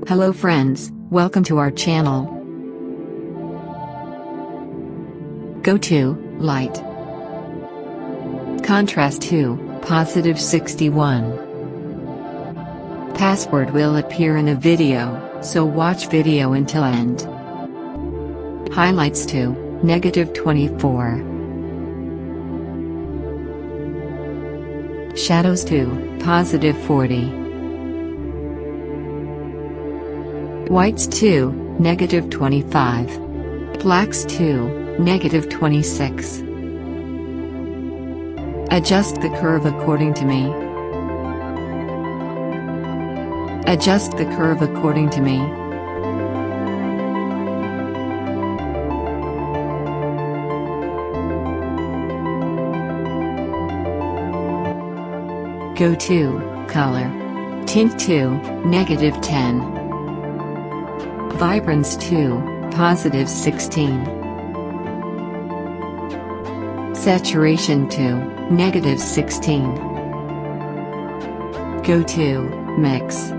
Hello friends, welcome to our channel. Go to Light. Contrast to +61. Password will appear in a video, so watch video until end. Highlights to -24. Shadows to +40. Whites to -25. Blacks to -26. Adjust the curve according to me. Adjust the curve according to me. Go to Color. Tint to -10. Vibrance to +16. Saturation to -16. Go to Mix.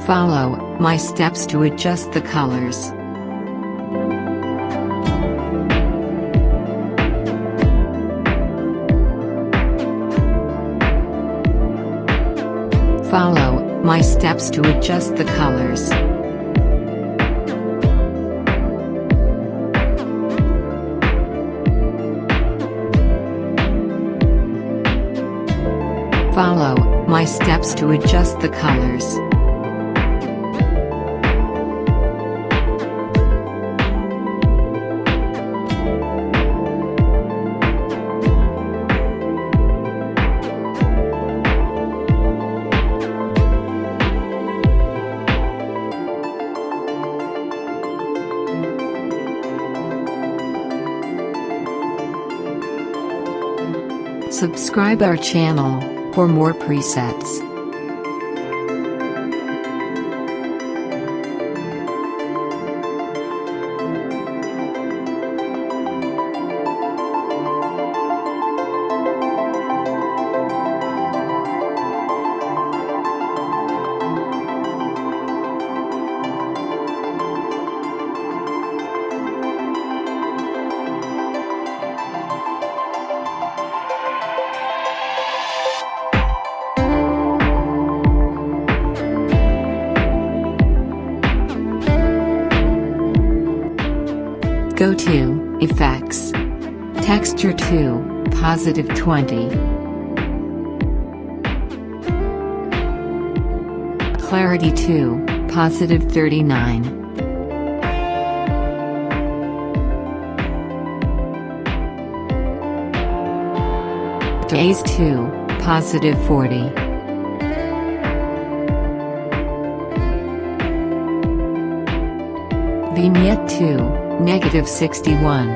Follow my steps to adjust the colors. Follow my steps to adjust the colors. Follow my steps to adjust the colors. Subscribe our channel for more presets. Go to Effects. Texture to +20. Clarity to +39. Days to +40. Vignette to -61.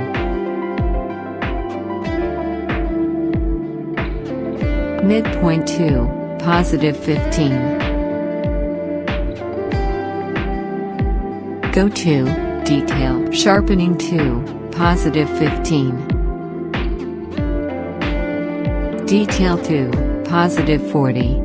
Midpoint to +15. Go to Detail. Sharpening to +15. Detail to +40.